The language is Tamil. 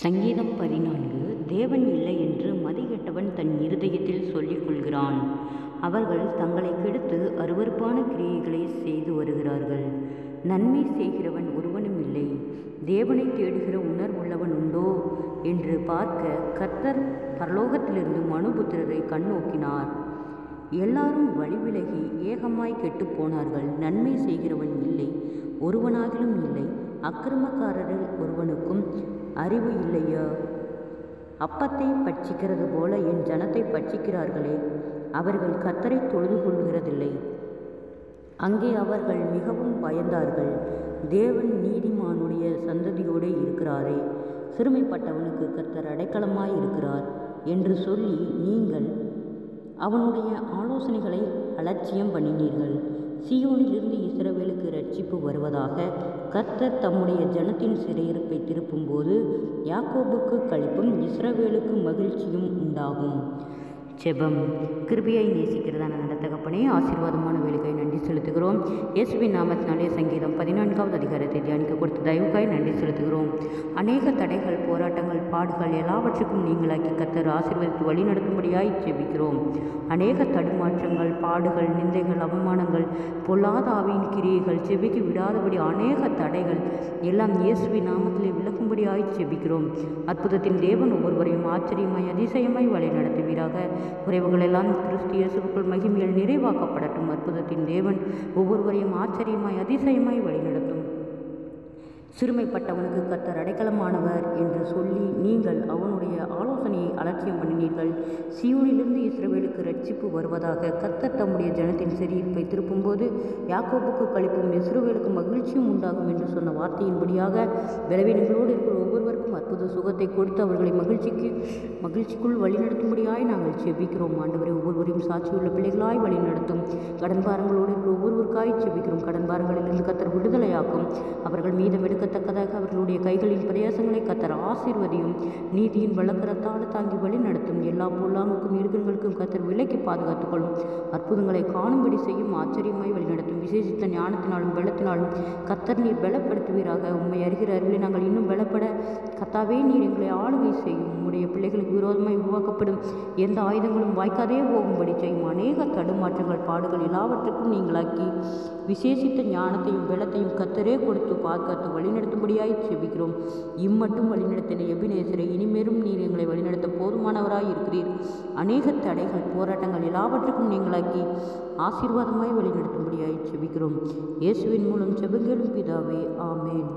சங்கீதம் 14. தேவன் இல்லை என்று மதிகெட்டவன் தன் இருதயத்தில் சொல்லிக் கொள்கிறான். அவர்கள் தங்களை கெடுத்து அருவருப்பான கிரியைகளை செய்து வருகிறார்கள். நன்மை செய்கிறவன் ஒருவனும் இல்லை. தேவனை தேடுகிற உணர்வுள்ளவன் உண்டோ என்று பார்க்க கர்த்தர் பரலோகத்திலிருந்து மனுபுத்திரரை கண்ணோக்கினார். எல்லாரும் வழிவிலகி ஏகமாய் கெட்டுப்போனார்கள். நன்மை செய்கிறவன் இல்லை, ஒருவனாகிலும் இல்லை. அக்கிரமக்காரரில் ஒருவனுக்கும் அறிவு இல்லையா? அப்பத்தை பட்சிக்கிறது போல என் ஜனத்தை பட்சிக்கிறார்களே. அவர்கள் கர்த்தரை தொழுது கொள்கிறதில்லை. அங்கே அவர்கள் மிகவும் பயந்தார்கள். தேவன் நீதிமானுடைய சந்ததியோடு இருக்கிறாரே. சிறுமைப்பட்டவனுக்கு கர்த்தர் அடைக்கலமாய் இருக்கிறார் என்று சொல்லி நீங்கள் அவனுடைய ஆலோசனைகளை அலட்சியம் பண்ணினீர்கள். சீயோனிலிருந்து இஸ்ரவேலுக்கு இரட்சிப்பு வருவதாக. கர்த்தர் தம்முடைய ஜனத்தின் சிறையிருப்பை திருப்பும்போது யாக்கோபுக்கு களிப்பும் இஸ்ரவேலுக்கு மகிழ்ச்சியும் உண்டாகும். ஜெபம். கிருபையை நேசிக்கிறதான நல்ல தகப்பனே, ஆசீர்வாதமான வேலைக்காய் நன்றி செலுத்துகிறோம். இயேசுவின் நாமத்தினாலே சங்கீதம் 14வது அதிகாரத்தை தியானிக்க கொடுத்த தயவுக்காய் நன்றி செலுத்துகிறோம். அநேக தடைகள், போராட்டங்கள், பாடுகள் எல்லாவற்றுக்கும் நீங்களாக்கி கர்த்தர் ஆசீர்வதித்து வழி நடத்தும்படியாய் ஜெபிக்கிறோம். அநேக தடுமாற்றங்கள், பாடுகள், நிந்தைகள், அவமானங்கள், பொல்லாத ஆவியின் கிரியைகள், ஜெபிக்க விடாதபடி அநேக தடைகள் எல்லாம் இயேசுவின் நாமத்திலே விலகும்படியாய் ஜெபிக்கிறோம். அற்புதத்தின் தேவன் ஒவ்வொருவரையும் ஆச்சரியமாய் அதிசயமாய் வழி நடத்துவீராக. குறைவுகள் எல்லாம் கிறிஸ்து இயேசுவுக்குள் மகிமையில் நிறைவாக்கப்படட்டும். அற்புதத்தின் தேவன் ஒவ்வொருவரையும் ஆச்சரியமாய் அதிசயமாய் வழிநடத்தும். சிறுமைப்பட்டவனுக்கு கர்த்தர் அடைக்கலமானவர் என்று சொல்லி நீங்கள் அவனுடைய ஆலோசனையை அலட்சியம் பண்ணினீர்கள். சீயோனிலிருந்து இஸ்ரவேலுக்கு இரட்சிப்பு வருவதாக. கர்த்தர் தம்முடைய ஜனத்தின் சிறையிருப்பை திருப்பும்போது யாக்கோபுக்கு களிப்பும் இஸ்ரவேலுக்கு மகிழ்ச்சியும் உண்டாகும் என்று சொன்ன வார்த்தையின்படியாக பலவீனங்களோடு இருக்கிற ஒவ்வொருவருக்கும் அற்புத சுகத்தை கொடுத்து அவர்களை மகிழ்ச்சிக்குள் வழிநடத்தும்படியாய் நாங்கள் செபிக்கிறோம். ஆண்டவரை ஒவ்வொருவரையும் சாட்சியுள்ள பிள்ளைகளாய் வழிநடத்தும். கடன் பாரங்களோடு இருக்கிற ஒவ்வொருவருக்காய் செபிக்கிறோம். கடன் பாரங்களிலிருந்து கர்த்தர் விடுதலையாக்கும். அவர்கள் மீதம் எடுக்கத்தக்கதாக அவர்களுடைய கைகளின் பிரயாசங்களை கர்த்தர் ஆசீர்வதியும். நீதியின் வழக்கரத்தால் தாங்கி வழி நடத்தும். எல்லா பொல்லாங்குக்கும் மிருகங்களுக்கும் கர்த்தர் விலைக்கு பாதுகாத்துக்கொள்ளும். அற்புதங்களை காணும்படி செய்யும். ஆச்சரியமாய் வழிநடத்தும். விசேஷித்த ஞானத்தினாலும் பலத்தினாலும் கர்த்தர் நீர் பலப்படுத்துவீராக. உண்மை அறிகிற அறிவில் நாங்கள் இன்னும் பலப்பட கர்த்தாவே நீர் எங்களை ஆளுகை செய்யும். உம்முடைய பிள்ளைகளுக்கு விரோதமாய் உருவாக்கப்படும் எந்த ஆயுதங்களும் வாய்க்காதே போகும்படி செய்யும். அநேக தடுமாற்றங்கள், பாடுகள் எல்லாவற்றுக்கும் நீங்களாக்கி விசேஷித்த ஞானத்தையும் பலத்தையும் கர்த்தரே கொடுத்து பாதுகாத்து வழிநடத்தும்படியாய் செபிக்கிறோம். இம்மட்டும் வழிநடத்தின எபினேசரை இனிமேலும் நீர் எங்களை வழிநடத்த போதுமானவராய் இருக்கிறீர். அநேக தடைகள், போராட்டங்கள் எல்லாவற்றுக்கும் நீங்களாக்கி ஆசீர்வாதமாய் வழிநடத்தும்படியாய் செபிக்கிறோம். இயேசுவின் மூலம் செபங்களும் பிதாவே, ஆமேன்.